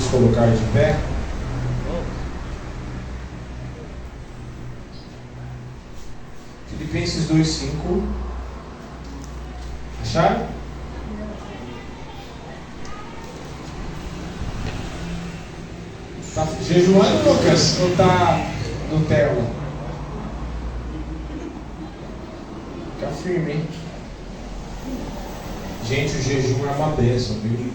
colocar de pé. Filipenses 2:5. Acharam? Tá jejuando, Lucas? Ou tá no tela? Fica firme, hein? Gente, o jejum é uma bênção, viu?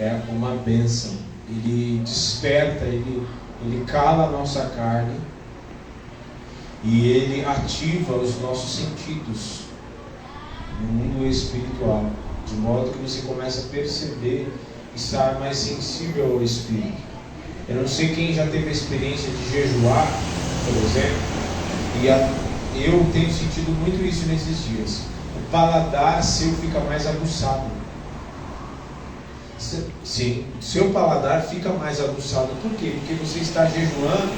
É uma bênção. Ele desperta, ele cala a nossa carne e ele ativa os nossos sentidos no mundo espiritual, de modo que você começa a perceber e estar mais sensível ao Espírito. Eu não sei quem já teve a experiência de jejuar, por exemplo, e eu tenho sentido muito isso nesses dias. O paladar seu fica mais aguçado. Sim, o seu paladar fica mais aguçado. Por quê? Porque você está jejuando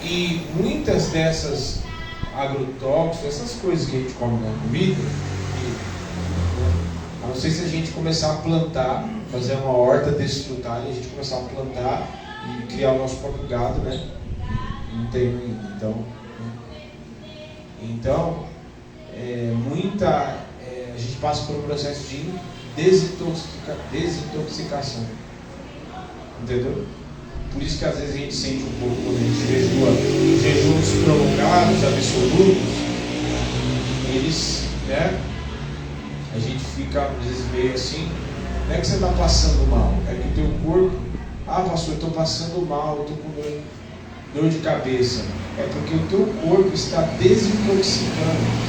e muitas dessas agrotóxicos, essas coisas que a gente come na comida, a não ser se a gente começar a plantar, fazer uma horta desfrutar e a gente começar a plantar e criar o nosso próprio gado, né? Não tem ainda. Então a gente passa por um processo de desintoxicação. Entendeu? Por isso que às vezes a gente sente um pouco, quando a gente jejua, jejuns prolongados, absolutos, eles, né? A gente fica às vezes meio assim. Não é que você está passando mal, é que o teu corpo, pastor, eu estou passando mal, eu estou com dor de cabeça. É porque o teu corpo está desintoxicando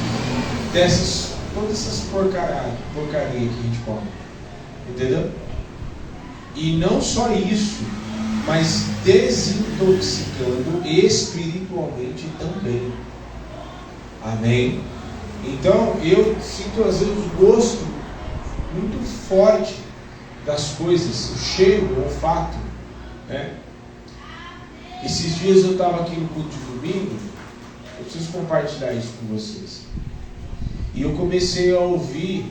todas essas porcaria que a gente come. Entendeu? E não só isso, mas desintoxicando espiritualmente também. Amém? Então eu sinto às vezes um gosto muito forte das coisas, o cheiro, o olfato, né? Esses dias eu estava aqui no culto de domingo, eu preciso compartilhar isso com vocês. E eu comecei a ouvir,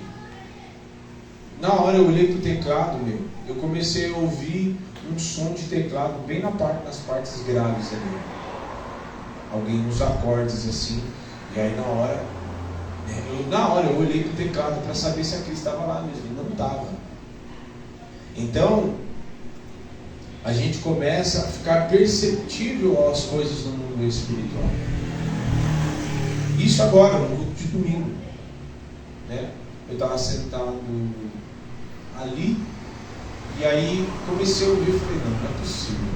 na hora eu olhei para o teclado, eu comecei a ouvir um som de teclado bem nas partes graves ali. Alguém nos acordes assim, e aí na hora eu olhei para o teclado para saber se a Cris estava lá mesmo, e não estava. Então, a gente começa a ficar perceptível às coisas no mundo espiritual. Isso agora, no culto de domingo, né? Eu estava sentado ali, e aí comecei a ouvir e falei, não é possível.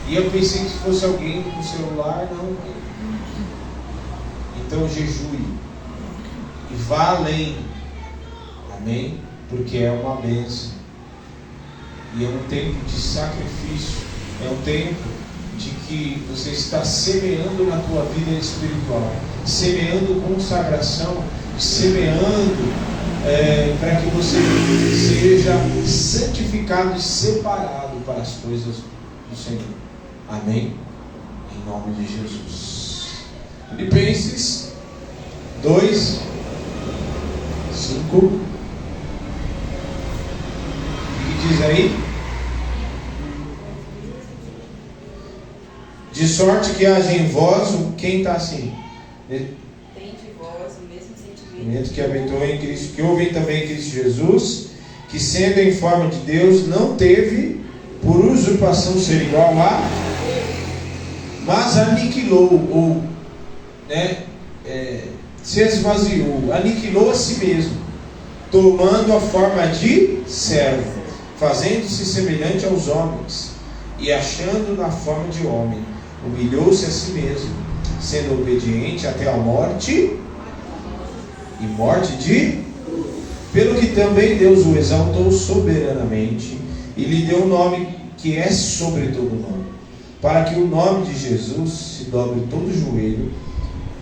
E eu pensei que fosse alguém com o celular, não. Então jejue e vá além. Amém? Porque é uma bênção. E é um tempo de sacrifício. É um tempo de que você está semeando na tua vida espiritual, semeando consagração, semeando para que você seja santificado e separado para as coisas do Senhor. Amém? Em nome de Jesus. Filipenses 2, 5. O que diz aí? De sorte que haja em vós, quem está assim? Tem de vós o mesmo sentimento Que habitou em Cristo, que houve também em Cristo Jesus, que sendo em forma de Deus, não teve por usurpação ser igual a, mas aniquilou, ou se esvaziou, aniquilou a si mesmo, tomando a forma de servo, fazendo-se semelhante aos homens, e achando na forma de homem, humilhou-se a si mesmo, sendo obediente até a morte, e morte de, pelo que também Deus o exaltou soberanamente, e lhe deu um nome que é sobre todo nome, para que o nome de Jesus se dobre todo o joelho,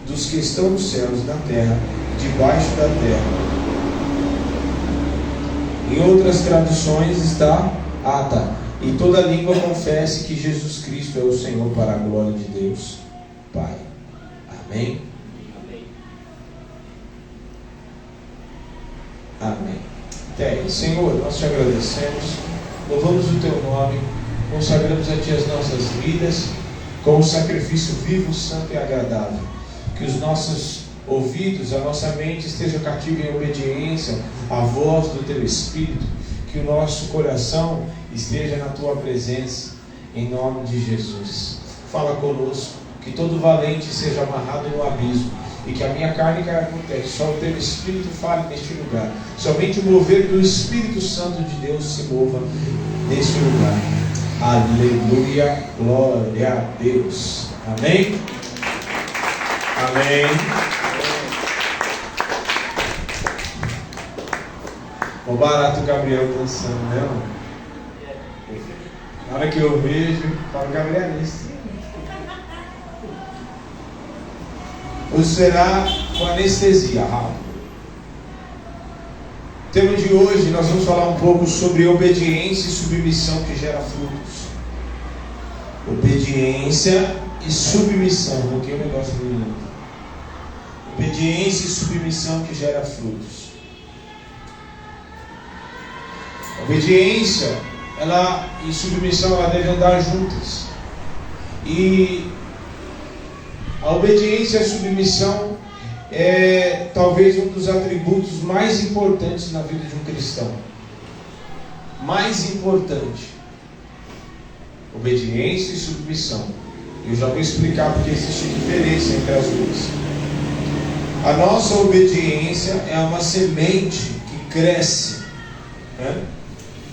dos que estão nos céus e na terra, debaixo da terra. Em outras traduções está, e toda língua confesse que Jesus Cristo é o Senhor, para a glória de Deus Pai. Amém? Amém. Até aí. Senhor, nós te agradecemos louvamos o Teu nome, consagramos a Ti as nossas vidas, com um sacrifício vivo, santo e agradável. Que os nossos ouvidos, a nossa mente esteja cativa em obediência à voz do Teu Espírito. Que o nosso coração esteja na Tua presença, em nome de Jesus. Fala conosco, que todo valente seja amarrado no abismo, e que a minha carne caia por terra, só o Teu Espírito fale neste lugar. Somente o mover do Espírito Santo de Deus se mova neste lugar. Aleluia, glória a Deus. Amém? Amém. O barato Gabriel dançando, né, mano? Na hora que eu vejo, falo, Gabriel é isso. Ou será com anestesia. O tema de hoje nós vamos falar um pouco sobre obediência e submissão que gera frutos. Obediência e submissão. Coloquei um negócio bonito. Obediência e submissão que gera frutos. Obediência e submissão ela devem andar juntas. E a obediência e a submissão é talvez um dos atributos mais importantes na vida de um cristão. Mais importante. Obediência e submissão. Eu já vou explicar porque existe diferença entre as duas. A nossa obediência é uma semente que cresce, né?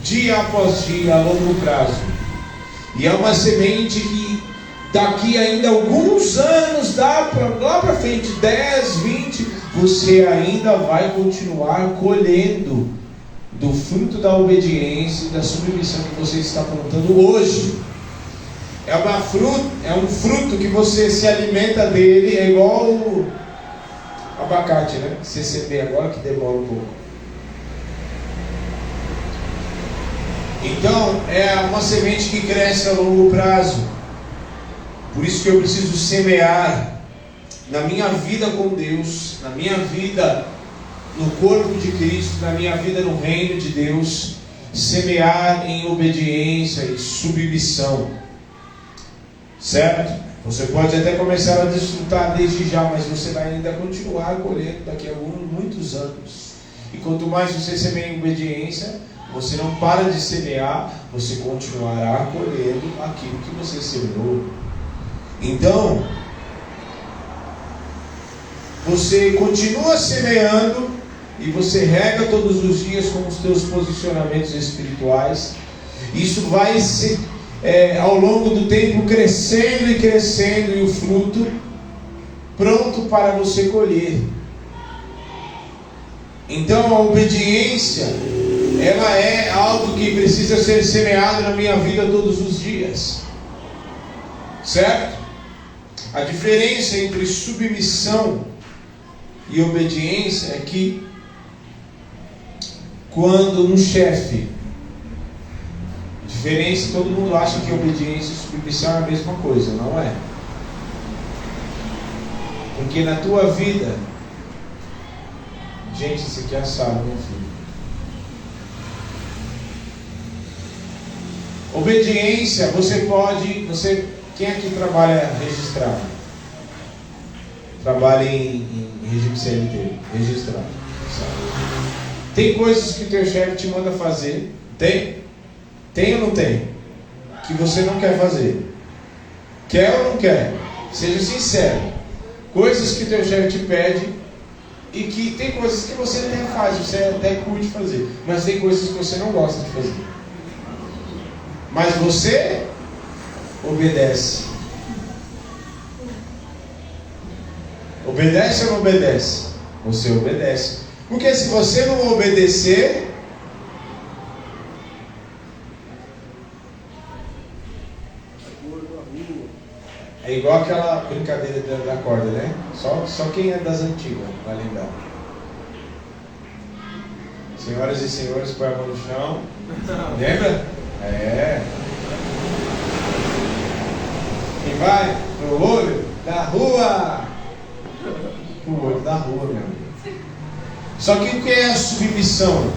Dia após dia, a longo prazo. E é uma semente que daqui ainda alguns anos, lá para frente, 10, 20, você ainda vai continuar colhendo do fruto da obediência e da submissão que você está plantando hoje. É um fruto que você se alimenta dele, é igual o abacate, né? Você semeia agora que demora um pouco. Então, é uma semente que cresce a longo prazo. Por isso que eu preciso semear na minha vida com Deus, na minha vida no corpo de Cristo, na minha vida no reino de Deus, semear em obediência e submissão. Certo? Você pode até começar a desfrutar desde já, mas você vai ainda continuar colhendo daqui a muitos anos. E quanto mais você semeia em obediência, você não para de semear, você continuará colhendo aquilo que você semeou. Então, você continua semeando e você rega todos os dias com os teus posicionamentos espirituais. Isso vai se, ao longo do tempo crescendo e crescendo, e o fruto pronto para você colher. Então a obediência, ela é algo que precisa ser semeado na minha vida todos os dias. Certo? A diferença entre submissão e obediência é que quando um chefe, diferença, todo mundo acha que obediência e submissão é a mesma coisa, não é? Porque na tua vida, gente, isso aqui é assado, meu filho. Obediência, quem aqui trabalha registrado? Trabalha em regime CLT, registrado. Tem coisas que o teu chefe te manda fazer, tem? Tem ou não tem? Que você não quer fazer. Quer ou não quer? Seja sincero. Coisas que o teu chefe te pede e que tem coisas que você até faz, você até curte fazer, mas tem coisas que você não gosta de fazer. Mas você obedece. Obedece ou não obedece? Você obedece. Porque se você não obedecer, é igual aquela brincadeira da corda, né? Só quem é das antigas vai lembrar. Senhoras e senhores, põe a mão no chão. Lembra? É. Quem vai pro olho da rua? Pro olho da rua, meu amigo. Só que o que é a submissão?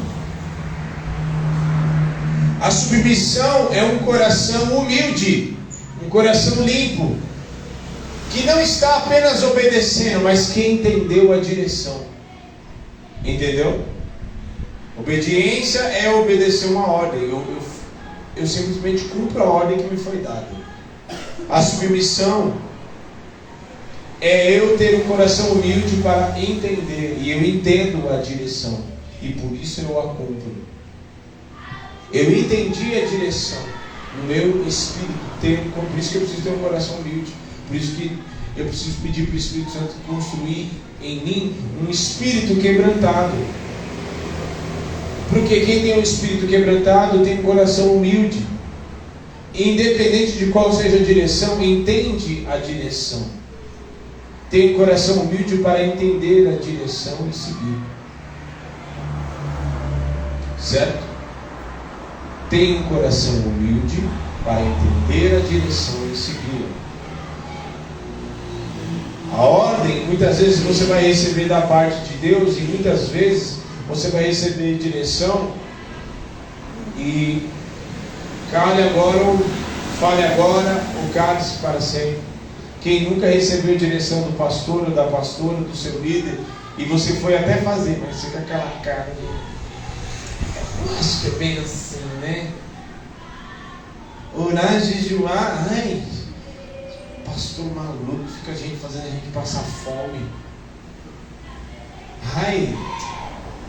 A submissão é um coração humilde, um coração limpo, que não está apenas obedecendo, mas que entendeu a direção. Entendeu? Obediência é obedecer uma ordem. Eu simplesmente cumpro a ordem que me foi dada. A submissão é eu ter um coração humilde para entender, e eu entendo a direção, e por isso eu a cumpro. Eu entendi a direção no meu espírito, por isso que eu preciso ter um coração humilde, por isso que eu preciso pedir para o Espírito Santo construir em mim um espírito quebrantado. Porque quem tem um espírito quebrantado tem um coração humilde. Independente de qual seja a direção, entende a direção. Tem um coração humilde para entender a direção e seguir. Certo? Tem um coração humilde para entender a direção e seguir. A ordem, muitas vezes você vai receber da parte de Deus, e muitas vezes você vai receber direção e cale agora ou fale agora ou cale-se para sempre. Quem nunca recebeu direção do pastor ou da pastora, do seu líder, e você foi até fazer, mas você com aquela cara de... Eu acho que é bem assim, né? Orar, jejuar, ai, pastor maluco, fica a gente fazendo a gente passar fome. Ai,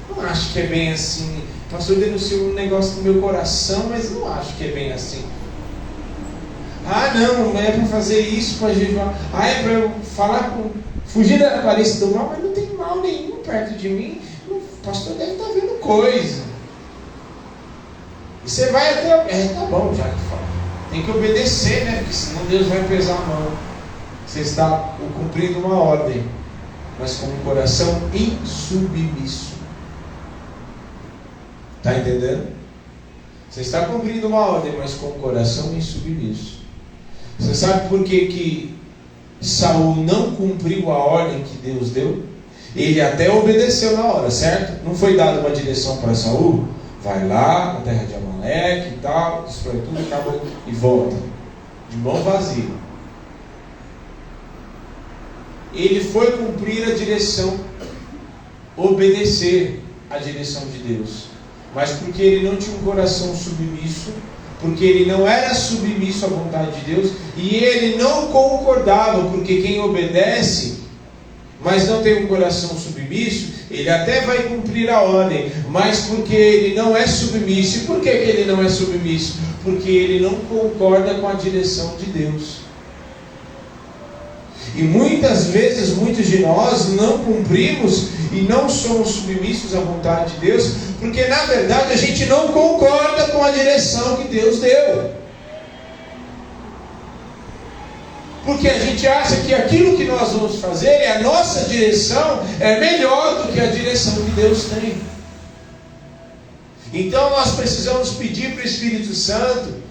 não acho que é bem assim. O pastor denunciou um negócio no meu coração, mas não acho que é bem assim. Ah, não é para fazer isso, para jejuar. Ah, é para eu falar com... fugir da aparência do mal, mas não tem mal nenhum perto de mim. O pastor deve estar vendo coisa. E você vai até... tá bom, já que fala. Tem que obedecer, né? Porque senão Deus vai pesar a mão. Você está cumprindo uma ordem, mas com um coração insubmisso. Está entendendo? Você está cumprindo uma ordem, mas com um coração insubmisso. Você sabe por que Saul não cumpriu a ordem que Deus deu? Ele até obedeceu na hora, certo? Não foi dada uma direção para Saul? Vai lá na terra de Amaleque e tal, destrói tudo, acaba e volta. De mão vazia. Ele foi cumprir a direção, obedecer a direção de Deus. Mas porque ele não tinha um coração submisso, porque ele não era submisso à vontade de Deus, e ele não concordava, porque quem obedece, mas não tem um coração submisso, ele até vai cumprir a ordem, mas porque ele não é submisso. E por que ele não é submisso? Porque ele não concorda com a direção de Deus. E muitas vezes, muitos de nós não cumprimos e não somos submissos à vontade de Deus, porque na verdade a gente não concorda com a direção que Deus deu. Porque a gente acha que aquilo que nós vamos fazer, a nossa direção, é melhor do que a direção que Deus tem. Então nós precisamos pedir para o Espírito Santo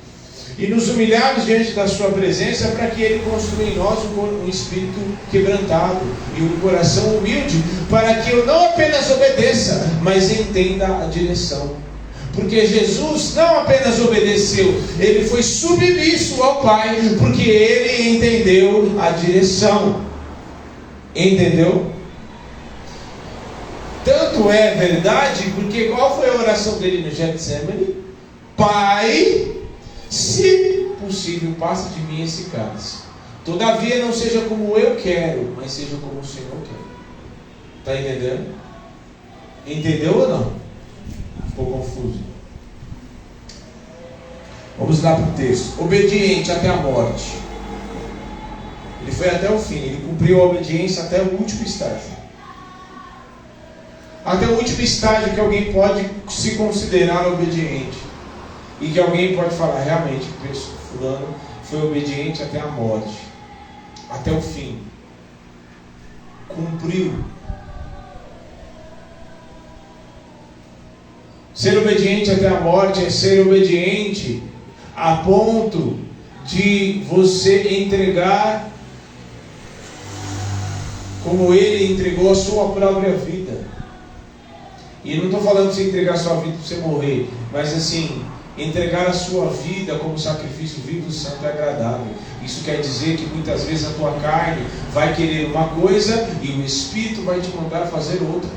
e nos humilharmos diante da sua presença, para que Ele construa em nós um espírito quebrantado e um coração humilde, para que eu não apenas obedeça, mas entenda a direção. Porque Jesus não apenas obedeceu, Ele foi submisso ao Pai, porque Ele entendeu a direção. Entendeu? Tanto é verdade, porque qual foi a oração dele no Getsemane? Pai, se possível, passa de mim esse cálice. Todavia não seja como eu quero, mas seja como o Senhor quer. Está entendendo? Entendeu ou não? Ficou confuso? Vamos lá para o texto. Obediente até a morte. Ele foi até o fim. Ele cumpriu a obediência até o último estágio. Até o último estágio que alguém pode se considerar obediente. E que alguém pode falar, realmente, fulano foi obediente até a morte, até o fim, cumpriu. Ser obediente até a morte é ser obediente a ponto de você entregar como Ele entregou a sua própria vida. E não estou falando de você entregar a sua vida para você morrer, mas assim, entregar a sua vida como sacrifício vivo, santo e agradável. Isso quer dizer que muitas vezes a tua carne vai querer uma coisa e o Espírito vai te mandar fazer outra.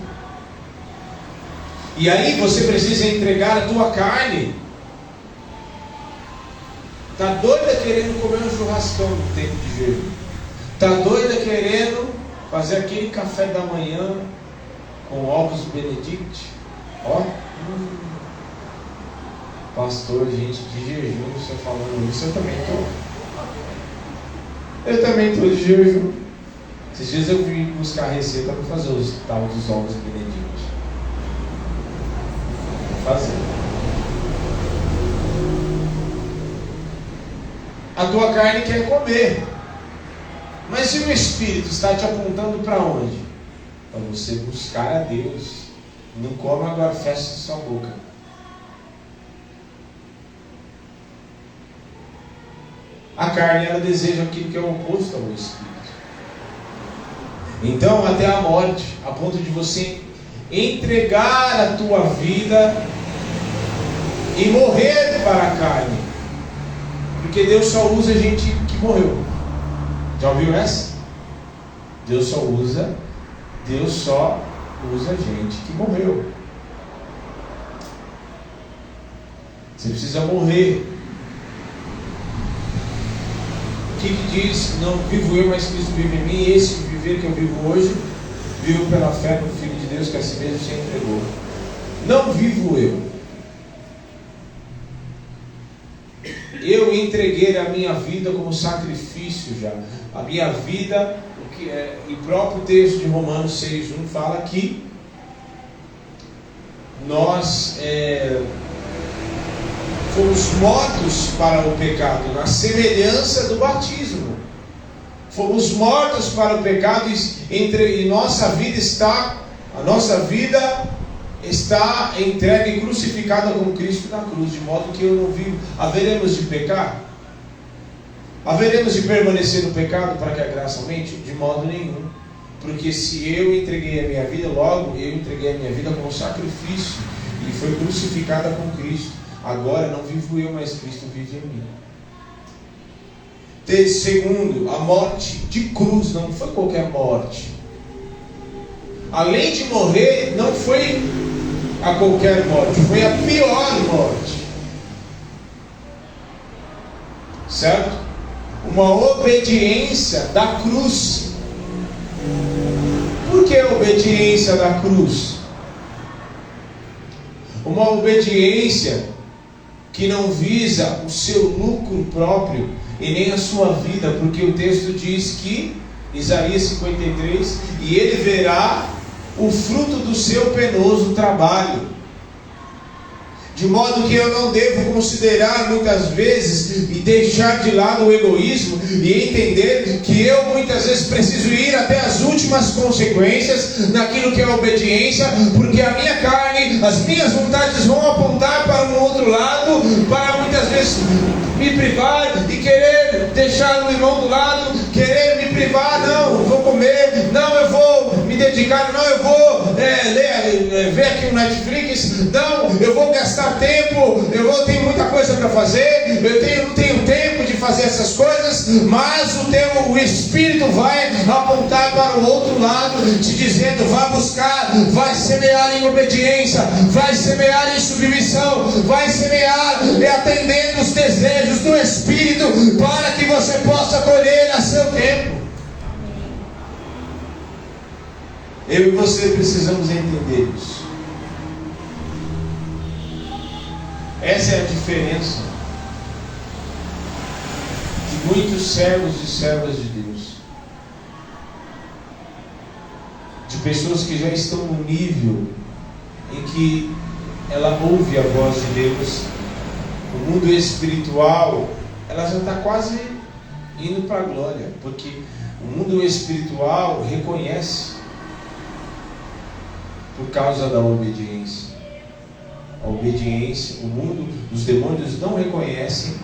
E aí você precisa entregar a tua carne. Está doida querendo comer um churrascão no tempo de jejum. Está doida querendo fazer aquele café da manhã com ovos Benedict. Ó. Pastor, gente, de jejum, você falando isso, eu também estou. Eu também estou de jejum. Esses dias eu vim buscar a receita para fazer os tal dos ovos Benedict. Vou fazer. A tua carne quer comer. Mas se o Espírito está te apontando para onde? Para você buscar a Deus. Não come agora, fecha sua boca. A carne, ela deseja aquilo que é o oposto ao Espírito. Então, até a morte, a ponto de você entregar a tua vida e morrer para a carne. Porque Deus só usa gente que morreu. Já ouviu essa? Deus só usa gente que morreu. Você precisa morrer. O que diz? Não vivo eu, mas Cristo vive em mim. E esse viver que eu vivo hoje, vivo pela fé no Filho de Deus que a si mesmo se entregou. Não vivo eu. Eu entreguei a minha vida como sacrifício já. A minha vida, e o próprio texto de Romanos 6:1 fala que nós fomos mortos para o pecado, na semelhança do batismo. Fomos mortos para o pecado e nossa vida está entregue e crucificada com Cristo na cruz, de modo que eu não vivo. Haveremos de pecar? Haveremos de permanecer no pecado para que a graça aumente? De modo nenhum. Porque se eu entreguei a minha vida, logo eu entreguei a minha vida como sacrifício e foi crucificada com Cristo. Agora não vivo eu, mas Cristo vive em mim. Segundo, a morte de cruz não foi qualquer morte. Além de morrer, não foi a qualquer morte, foi a pior morte. Certo? Uma obediência da cruz. Por que a obediência da cruz? Uma obediência que não visa o seu lucro próprio e nem a sua vida, porque o texto diz que, Isaías 53, e ele verá o fruto do seu penoso trabalho. De modo que eu não devo considerar muitas vezes e deixar de lado o egoísmo e entender que eu muitas vezes preciso ir até as últimas consequências naquilo que é obediência, porque a minha carne, as minhas vontades vão apontar para um outro lado, para muitas vezes me privar e querer deixar o irmão do lado, querer me privar, não, eu vou comer, não, eu vou me dedicar, não, eu vou ver aqui o Netflix, não, eu vou gastar tempo, tenho muita coisa para fazer, não tenho tempo de fazer essas coisas, mas o Espírito vai apontar para o outro lado, te dizendo, vai buscar, vai semear em obediência, vai semear em submissão, vai semear atendendo os desejos do Espírito, para que você possa colher a seu tempo. Eu e você precisamos entender isso. Essa é a diferença de muitos servos e servas de Deus, de pessoas que já estão no nível em que ela ouve a voz de Deus. O mundo espiritual, ela já está quase indo para a glória, porque o mundo espiritual reconhece por causa da obediência. A obediência, o mundo, os demônios não reconhecem.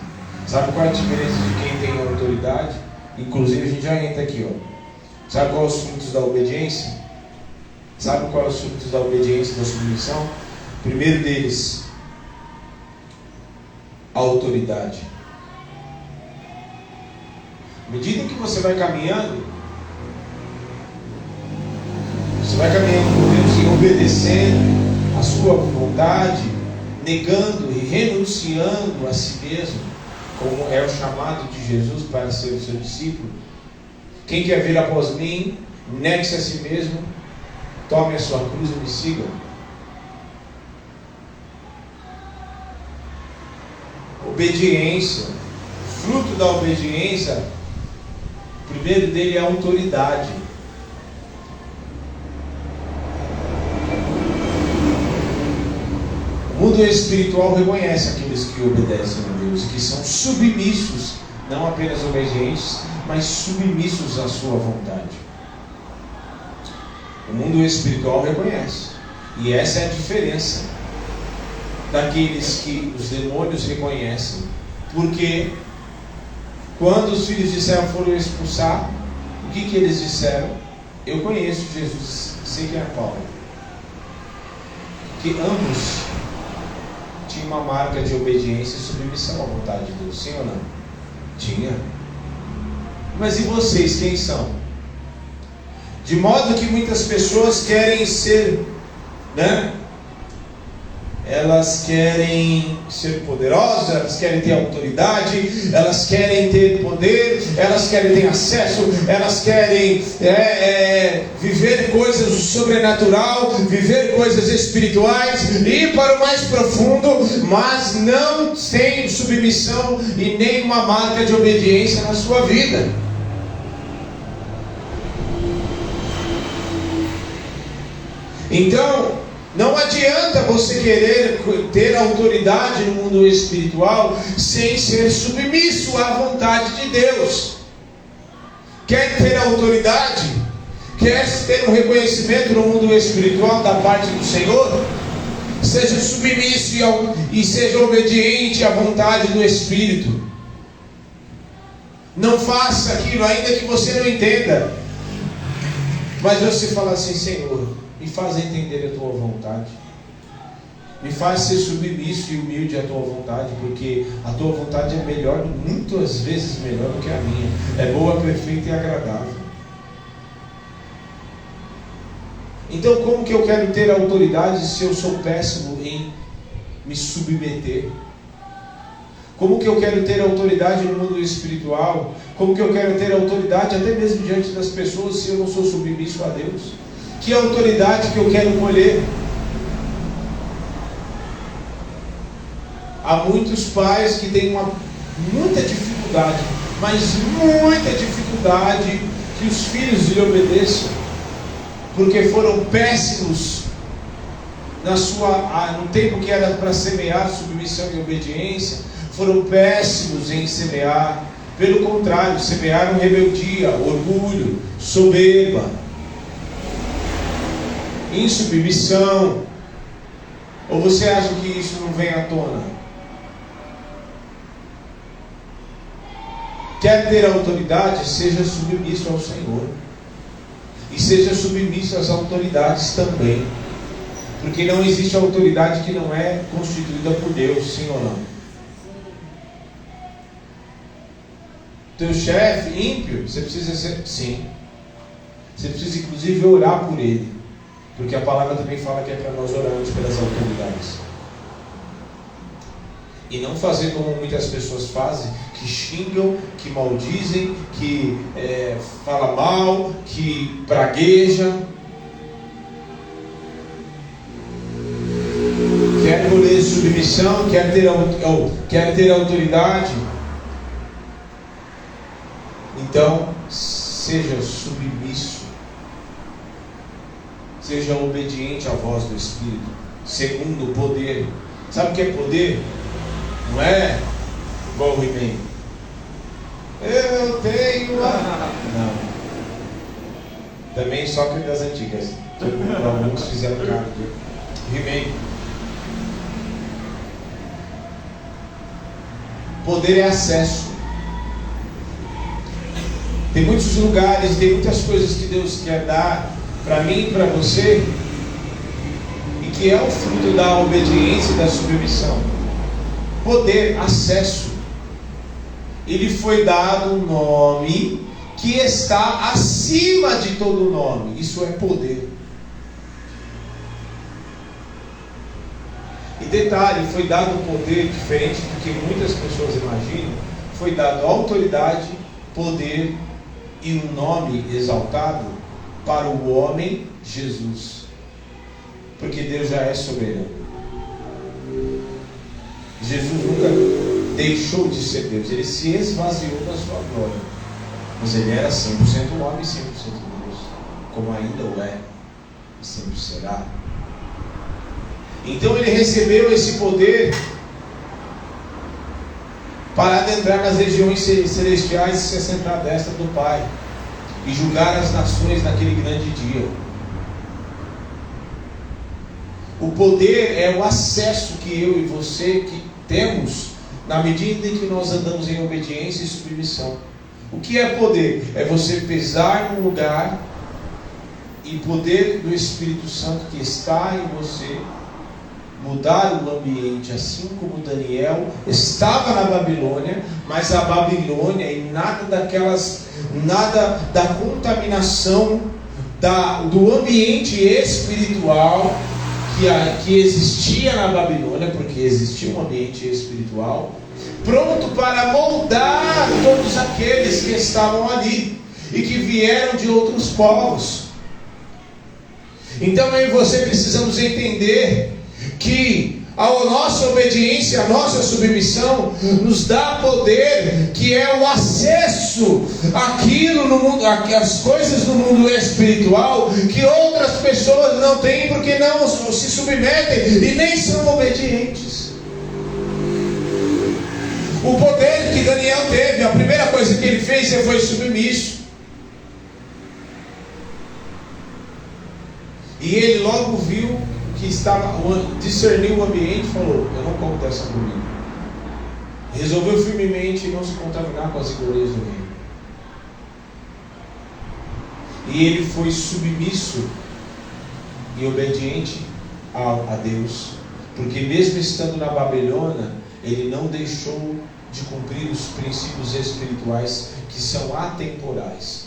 Sabe qual é a diferença de quem tem autoridade? Inclusive a gente já entra aqui, ó. Sabe qual é os frutos da obediência? Sabe qual é os frutos da obediência e da submissão? O primeiro deles, a autoridade. À medida que você vai caminhando com Deus e obedecendo a sua vontade, negando e renunciando a si mesmo, como é o chamado de Jesus para ser o seu discípulo. Quem quer vir após mim, negue-se a si mesmo, tome a sua cruz e me siga. Obediência, fruto da obediência, o primeiro dele é a autoridade. O mundo espiritual reconhece aqueles que obedecem a Deus, que são submissos, não apenas obedientes, mas submissos à sua vontade. O mundo espiritual reconhece, e essa é a diferença daqueles que os demônios reconhecem, porque quando os filhos de Israel foram expulsar, o que eles disseram? Eu conheço Jesus, sei quem é Paulo. Que ambos tinham uma marca de obediência e submissão à vontade de Deus, sim ou não? Tinha. Mas e vocês, quem são? De modo que muitas pessoas querem ser, elas querem ser poderosas, elas querem ter autoridade, elas querem ter poder, elas querem ter acesso, elas querem viver coisas do sobrenatural, viver coisas espirituais, ir para o mais profundo, mas não tem submissão e nenhuma marca de obediência na sua vida. Então, não adianta você querer ter autoridade no mundo espiritual sem ser submisso à vontade de Deus. Quer ter autoridade? Quer ter um reconhecimento no mundo espiritual da parte do Senhor? Seja submisso e seja obediente à vontade do Espírito. Não faça aquilo, ainda que você não entenda. Mas você fala assim: Senhor, me faz entender a tua vontade, me faz ser submisso e humilde à tua vontade, porque a tua vontade é melhor, muitas vezes melhor do que a minha, é boa, perfeita e agradável. Então como que eu quero ter autoridade se eu sou péssimo em me submeter? Como que eu quero ter autoridade no mundo espiritual? Como que eu quero ter autoridade até mesmo diante das pessoas se eu não sou submisso a Deus? Que autoridade que eu quero colher? Há muitos pais que têm muita dificuldade, mas muita dificuldade que os filhos lhe obedeçam, porque foram péssimos no tempo que era para semear submissão e obediência, foram péssimos em semear. Pelo contrário, semearam rebeldia, orgulho, soberba, insubmissão. Ou você acha que isso não vem à tona? Quer ter autoridade? Seja submisso ao Senhor, e seja submisso às autoridades também, porque não existe autoridade que não é constituída por Deus, sim ou não? Teu chefe ímpio, você precisa ser, sim, você precisa inclusive orar por ele, porque a palavra também fala que é para nós orarmos pelas autoridades. E não fazer como muitas pessoas fazem, que xingam, que maldizem, que falam mal, que praguejam. Quer colher submissão, quer ter autoridade? Então, seja submisso. Seja obediente à voz do Espírito. Segundo, o poder. Sabe o que é poder? Não é igual o He-Man. Eu tenho a... Não. Também só que das antigas. Alguns fizeram cara do He-Man. Poder é acesso. Tem muitos lugares, tem muitas coisas que Deus quer dar para mim e para você, e que é o fruto da obediência e da submissão. Poder, acesso. Ele foi dado um nome que está acima de todo nome. Isso é poder. E detalhe, foi dado um poder diferente do que muitas pessoas imaginam. Foi dado autoridade, poder e um nome exaltado para o homem Jesus. Porque Deus já é soberano. Jesus nunca deixou de ser Deus. Ele se esvaziou da sua glória. Mas ele era 100% homem e 100% Deus. Como ainda o é. E sempre será. Então ele recebeu esse poder para adentrar nas regiões celestiais e se assentar à destra do Pai e julgar as nações naquele grande dia. O poder é o acesso que eu e você que temos na medida em que nós andamos em obediência e submissão. O que é poder? É você pisar num lugar e poder do Espírito Santo que está em você mudar o ambiente, assim como Daniel estava na Babilônia, mas a Babilônia e nada da contaminação do ambiente espiritual que existia na Babilônia, porque existia um ambiente espiritual pronto para moldar todos aqueles que estavam ali e que vieram de outros povos. Então eu e você precisamos entender que a nossa obediência, a nossa submissão nos dá poder, que é o acesso àquilo no mundo, às coisas no mundo espiritual que outras pessoas não têm, porque não se submetem e nem são obedientes. O poder que Daniel teve, a primeira coisa que ele fez foi submisso. E ele logo viu que discerniu o ambiente e falou: eu não como dessa comida. Resolveu firmemente não se contaminar com as iguarias do reino. E ele foi submisso e obediente a Deus, porque mesmo estando na Babilônia, ele não deixou de cumprir os princípios espirituais que são atemporais.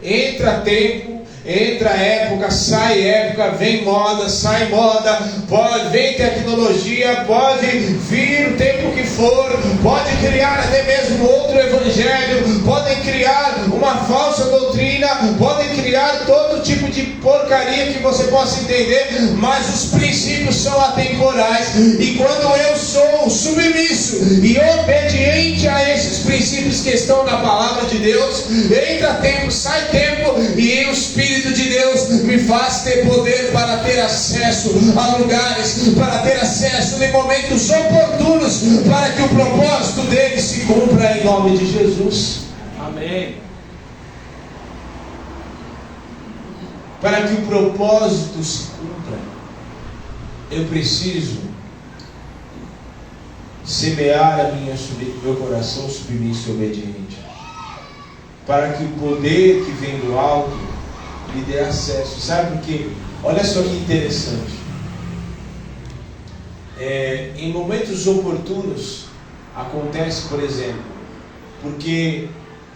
Entra tempo, entra época, sai época, vem moda, sai moda, vem tecnologia, pode vir o tempo que for, pode criar até mesmo outro evangelho, podem criar uma falsa doutrina, podem criar todo tipo de porcaria que você possa entender, mas os princípios são atemporais. E quando eu sou submisso e obediente a esses princípios que estão na palavra de Deus, entra tempo, sai tempo, e o Espírito de Deus me faz ter poder para ter acesso a lugares, para ter acesso em momentos oportunos, para que o propósito dele se cumpra em nome de Jesus. Amém. Para que o propósito se cumpra, eu preciso semear meu coração submisso e obediente, para que o poder que vem do alto me dê acesso. Sabe por quê? Olha só que interessante. Em momentos oportunos acontece, por exemplo, porque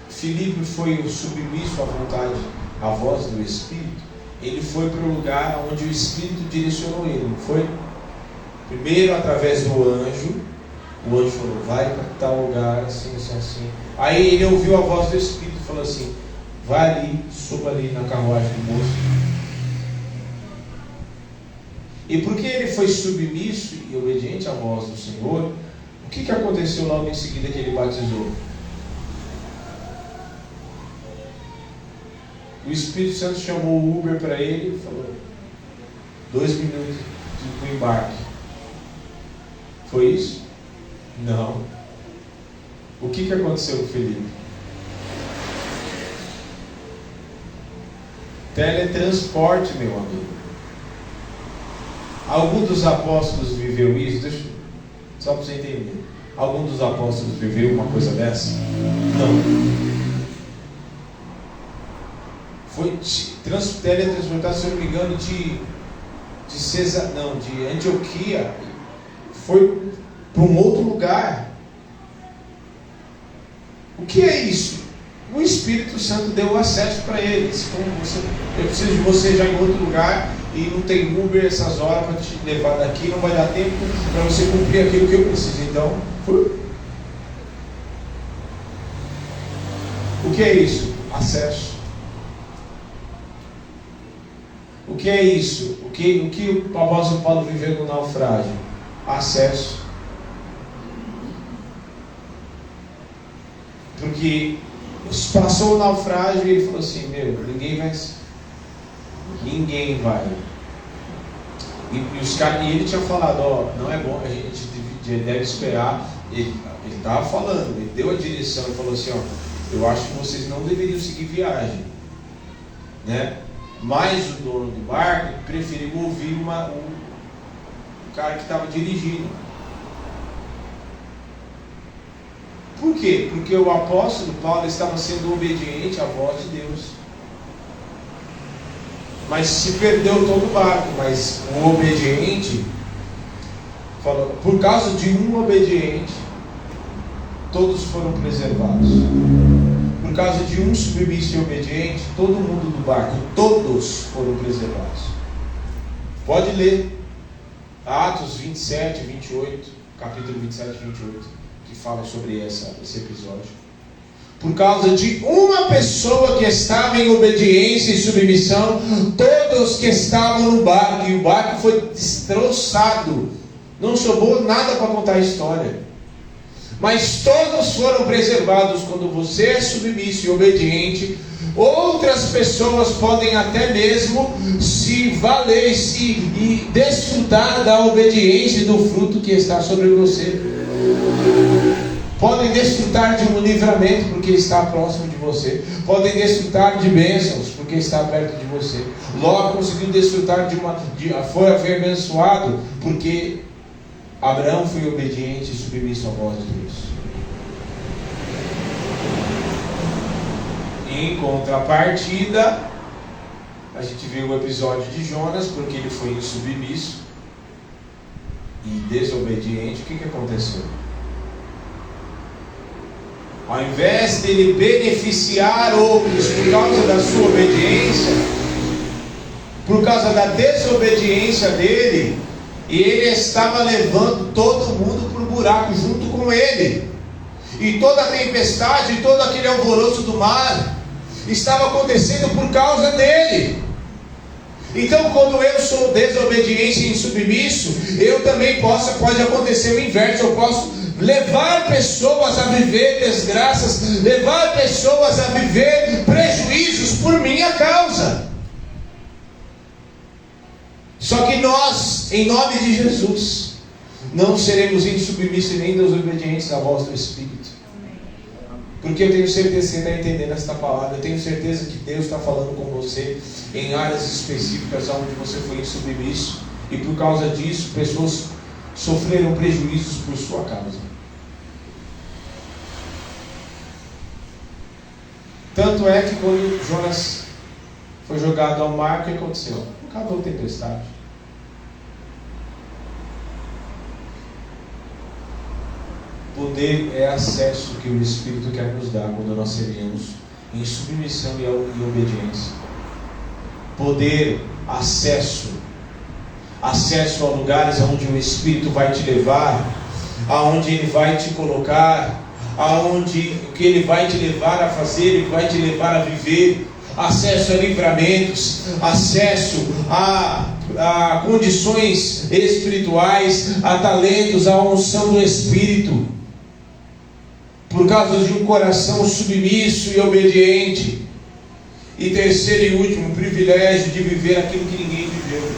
Filipe foi submisso à vontade, à voz do Espírito. Ele foi para o lugar onde o Espírito direcionou ele, não foi? Primeiro através do anjo. O anjo falou: vai para tal lugar, assim, assim, assim. Aí ele ouviu a voz do Espírito e falou assim: vai ali, suba ali na carruagem do moço. E porque ele foi submisso e obediente à voz do Senhor, o que aconteceu logo em seguida que ele batizou? O Espírito Santo chamou o Uber para ele e falou: 2 minutos do embarque. Foi isso? Não. O que aconteceu com Felipe? Teletransporte, meu amigo. Algum dos apóstolos viveu isso? Só para você entender. Algum dos apóstolos viveu uma coisa dessa? Não. Foi teletransportado, se eu não me engano, de Antioquia. Foi para um outro lugar. O que é isso? O Espírito Santo deu acesso para eles. Eu preciso de você já em outro lugar e não tem Uber essas horas para te levar daqui, não vai dar tempo para você cumprir aquilo que eu preciso. Então, o que é isso? Acesso. O que é isso? O que o apóstolo Paulo viveu no naufrágio? Acesso. Porque passou o naufrágio e ele falou assim: ninguém vai. E ele tinha falado: não é bom, a gente deve esperar. Ele estava falando, ele deu a direção e falou assim: eu acho que vocês não deveriam seguir viagem, né? Mas o dono do barco preferiu ouvir o cara que estava dirigindo. Por quê? Porque o apóstolo Paulo estava sendo obediente à voz de Deus. Mas se perdeu todo o barco. Mas o obediente falou, por causa de um obediente, todos foram preservados. Por causa de um submisso e obediente, todo mundo do barco, todos foram preservados. Pode ler Atos 27, 28, capítulo 27 e 28, que fala sobre esse episódio. Por causa de uma pessoa que estava em obediência e submissão, todos que estavam no barco, e o barco foi destroçado, não sobrou nada para contar a história. Mas todos foram preservados. Quando você é submisso e obediente, outras pessoas podem até mesmo se valer e desfrutar da obediência e do fruto que está sobre você. Podem desfrutar de um livramento porque está próximo de você. Podem desfrutar de bênçãos porque está perto de você. Ló conseguiu desfrutar foi abençoado porque Abraão foi obediente e submisso à voz de Deus. Em contrapartida, a gente viu o episódio de Jonas, porque ele foi insubmisso e desobediente. O que aconteceu? Ao invés dele beneficiar outros por causa da sua obediência, por causa da desobediência dele, ele estava levando todo mundo para o buraco junto com ele. E toda a tempestade, e todo aquele alvoroço do mar estava acontecendo por causa dele. Então, quando eu sou desobediente e insubmisso, eu também pode acontecer o inverso. Eu posso levar pessoas a viver desgraças, levar pessoas a viver prejuízos por minha causa. Só que nós, em nome de Jesus, não seremos insubmissos nem desobedientes à voz do Espírito. Porque eu tenho certeza que você está entendendo esta palavra. Eu tenho certeza que Deus está falando com você em áreas específicas onde você foi insubmisso. E por causa disso, pessoas sofreram prejuízos por sua causa. Tanto é que quando Jonas foi jogado ao mar, o que aconteceu? Acabou a tempestade. Poder é acesso que o Espírito quer nos dar quando nós seremos em submissão e obediência. Poder, acesso a lugares onde o Espírito vai te levar, aonde Ele vai te colocar, o que Ele vai te levar a fazer, Ele vai te levar a viver. Acesso a livramentos, acesso a condições espirituais, a talentos, a unção do Espírito, por causa de um coração submisso e obediente. E terceiro e último, o privilégio de viver aquilo que ninguém viveu.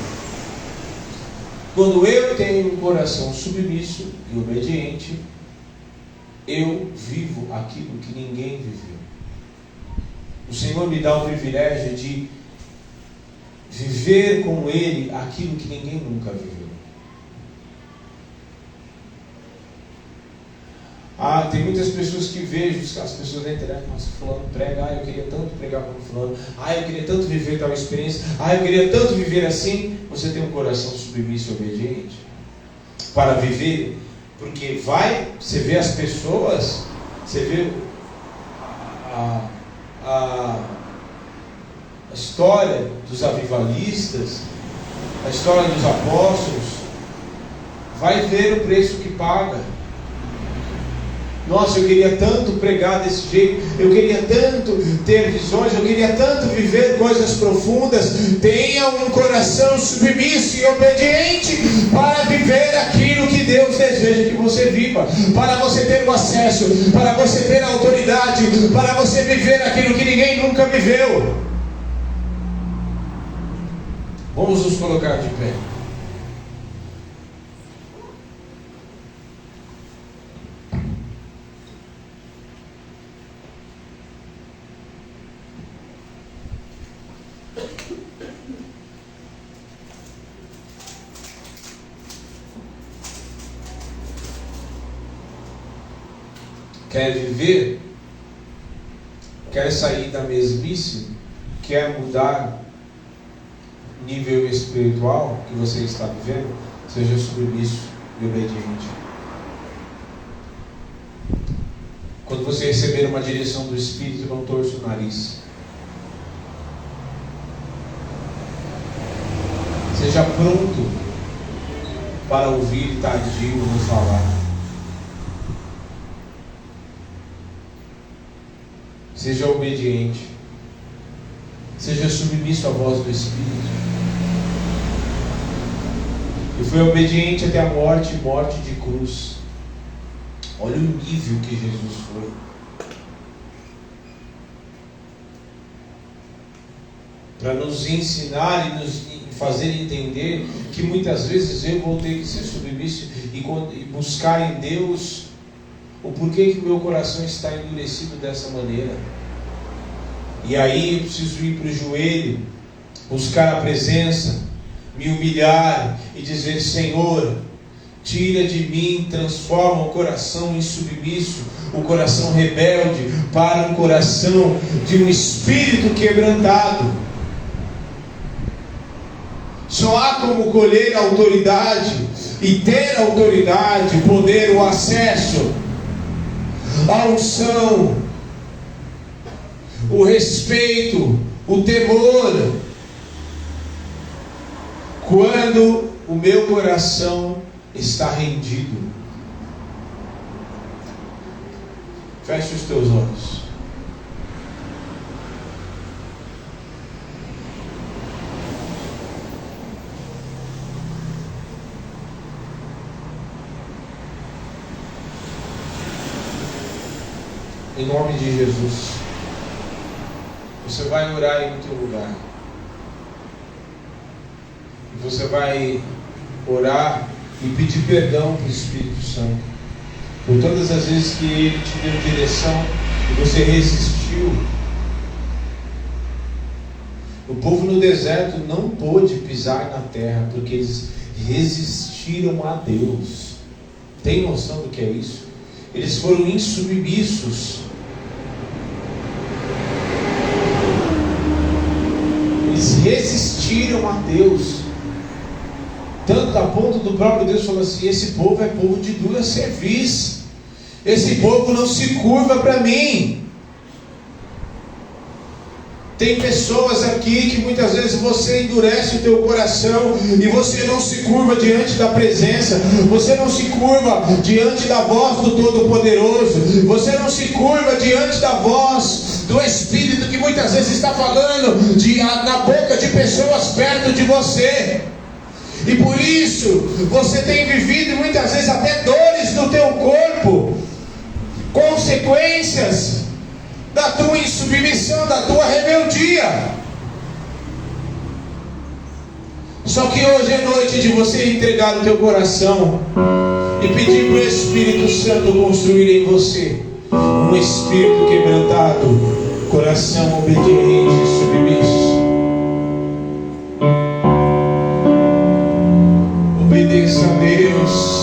Quando eu tenho um coração submisso e obediente, eu vivo aquilo que ninguém viveu. O Senhor me dá o privilégio de viver com Ele aquilo que ninguém nunca viveu. Tem muitas pessoas que vejo, as pessoas na internet, nossa, fulano prega, eu queria tanto pregar como fulano, eu queria tanto viver tal experiência, eu queria tanto viver assim. Você tem um coração submisso e obediente para viver Porque você vê as pessoas, você vê a história dos avivalistas, a história dos apóstolos, vai ver o preço que paga. Nossa, eu queria tanto pregar desse jeito, eu queria tanto ter visões, eu queria tanto viver coisas profundas. Tenha um coração submisso e obediente para viver aquilo que Deus deseja que você viva, para você ter o acesso, para você ter a autoridade, para você viver aquilo que ninguém nunca viveu. Vamos nos colocar de pé. Quer viver? Quer sair da mesmice? Quer mudar nível espiritual que você está vivendo? Seja submisso e obediente. Quando você receber uma direção do Espírito, não torça o nariz. Seja pronto para ouvir e tardio no falar. Seja obediente. Seja submisso à voz do Espírito. E foi obediente até a morte, morte de cruz. Olha o nível que Jesus foi. Para nos ensinar e nos fazer entender que muitas vezes eu vou ter que ser submisso e buscar em Deus o porquê que o meu coração está endurecido dessa maneira. E aí eu preciso ir para o joelho, buscar a presença, me humilhar e dizer: Senhor, tira de mim, transforma o coração insubmisso, o coração rebelde, para um coração de um espírito quebrantado. Só há como colher a autoridade e ter a autoridade, poder, o acesso, a unção, o respeito, o temor, quando o meu coração está rendido. Feche os teus olhos. Em nome de Jesus, você vai orar aí no teu lugar. E você vai orar e pedir perdão para o Espírito Santo por todas as vezes que Ele te deu direção e você resistiu. O povo no deserto não pôde pisar na terra porque eles resistiram a Deus. Tem noção do que é isso? Eles foram insubmissos. Eles resistiram a Deus. Tanto a ponto do próprio Deus falou assim: esse povo é povo de dura cerviz. Esse povo não se curva para mim. Tem pessoas aqui que muitas vezes você endurece o teu coração e você não se curva diante da presença, você não se curva diante da voz do Todo-Poderoso, você não se curva diante da voz do Espírito que muitas vezes está falando na boca de pessoas perto de você. E por isso você tem vivido muitas vezes até dores no teu corpo, consequências da tua insubmissão, da tua rebeldia. Só que hoje é noite de você entregar o teu coração e pedir para o Espírito Santo construir em você um espírito quebrantado, coração obediente e submisso. Obedeça a Deus.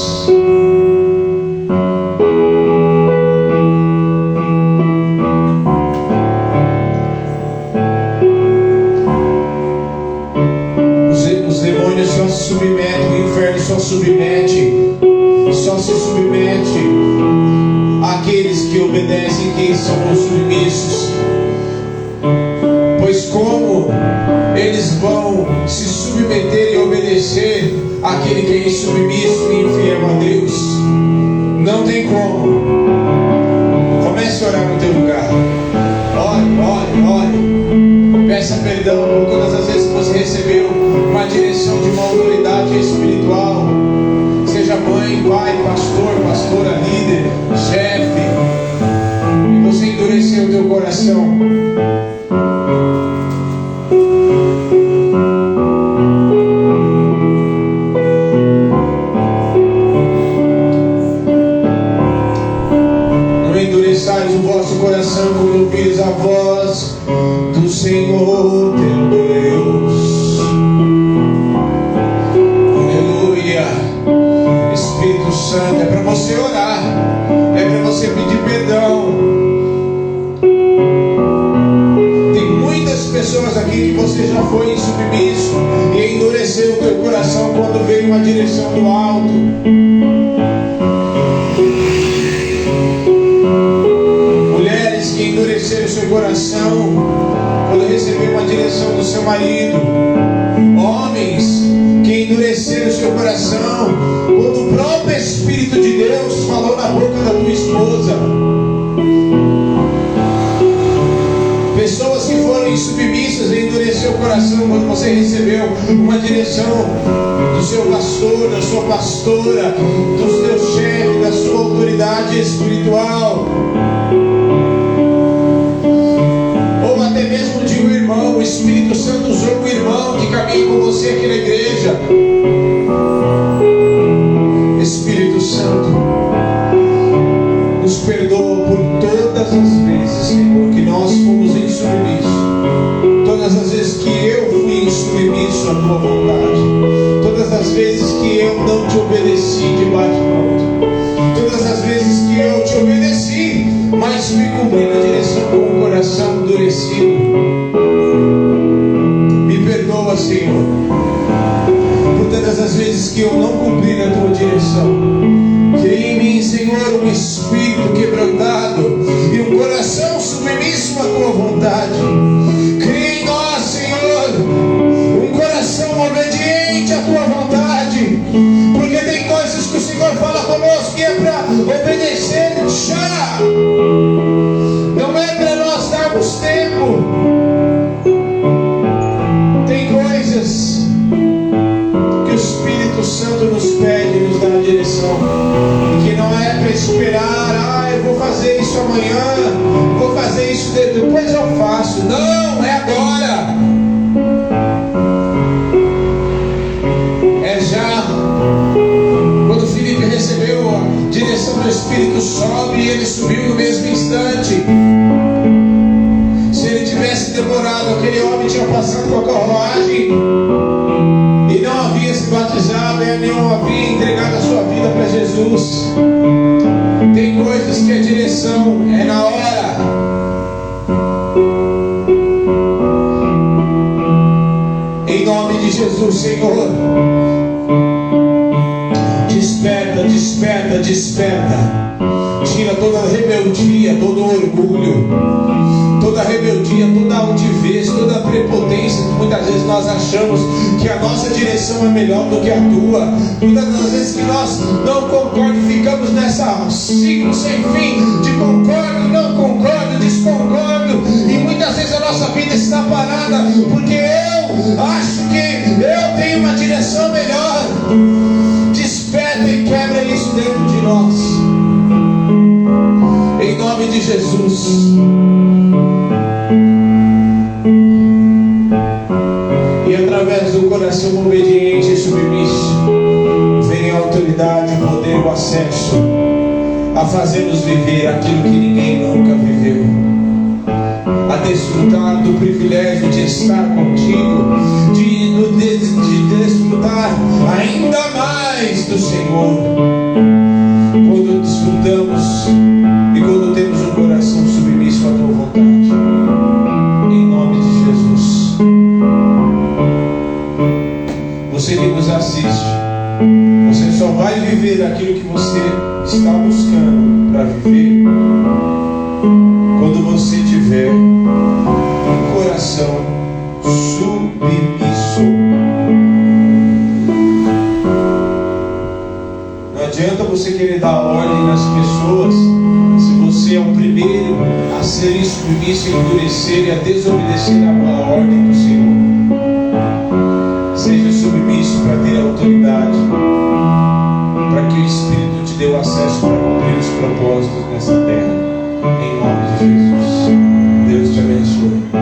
Os demônios só se submetem, o inferno só se submete que obedecem, que são submissos. Pois como eles vão se submeter e obedecer àquele que é insubmisso e infiel a Deus? Não tem como. Comece a orar no teu lugar. Ore. Peça perdão por todas as vezes que você recebeu uma direção de uma autoridade espiritual. Seja mãe, pai, pastor, pastora, líder, chefe. E você endureceu o teu coração. Coração quando ouvires a voz do Senhor teu Deus. Aleluia. Espírito Santo, é para você orar, é para você pedir perdão. Tem muitas pessoas aqui que você já foi insubmisso e endureceu o teu coração quando veio uma direção do alto. Endurecer o seu coração quando receber uma direção do seu marido. Homens que endureceram o seu coração quando o próprio Espírito de Deus falou na boca da tua esposa. Pessoas que foram insubmissas e endureceram o coração quando você recebeu uma direção do seu pastor, da sua pastora, dos teus chefes, da sua autoridade espiritual. Mesmo de um irmão, o Espírito Santo usou um irmão que caminha com você aqui na igreja. Espírito Santo, nos perdoa por todas as vezes, Senhor, que nós fomos insubmissos. Todas as vezes que eu fui insubmisso à tua vontade. Todas as vezes que eu não te obedeci de bate-pronto. Todas as vezes que eu te obedeci, mas fui cumprindo a direção com o coração endurecido. Me perdoa, Senhor, por todas as vezes que eu não cumpri na tua direção. Cria em mim, Senhor, um espírito quebrantado e um coração submisso à tua vontade. Cria em nós, Senhor, um coração obediente à tua vontade, porque tem coisas que o Senhor fala conosco que é para obedecer já. Não é para nós darmos tempo. Tem coisas que o Espírito Santo nos pede, nos dá a direção, que não é para esperar, eu vou fazer isso amanhã, vou fazer isso depois eu faço. Não, é agora. É já. Quando Filipe recebeu a direção do Espírito, sobe, e ele subiu no mesmo instante. Se ele tivesse demorado, aquele homem tinha passado com a carruagem e não havia se batizado, e não havia entregado a sua vida para Jesus. Tem coisas que a direção é na hora. Em nome de Jesus, Senhor, desperta, desperta, desperta. Tira toda a rebeldia, todo o orgulho, toda a rebeldia, toda a altivez, toda a prepotência que muitas vezes nós achamos que a nossa direção é melhor do que a tua. Muitas das vezes que nós não concordamos, ficamos nessa ciclo sem fim de concordo, não concordo, desconcordo, e muitas vezes a nossa vida está parada porque eu acho que eu tenho uma direção melhor. Desperta e quebra isso dentro de nós. Em nome de Jesus. E através do coração obediente e submisso, vem a autoridade, o poder, o acesso a fazer-nos viver aquilo que ninguém nunca viveu, a desfrutar do privilégio de estar contigo, de desfrutar ainda mais do Senhor. Quando desfrutamos e quando temos um coração submisso à tua vontade, em nome de Jesus. Você que nos assiste, você só vai viver aquilo que você você está buscando para viver, quando você tiver um coração submisso. Não adianta você querer dar ordem nas pessoas se você é o primeiro a ser submisso, a endurecer e a desobedecer a ordem do Senhor. Seja submisso para ter autoridade, para que o Espírito te dê o acesso para cumprir os propósitos nessa terra. Em nome de Jesus. Deus te abençoe.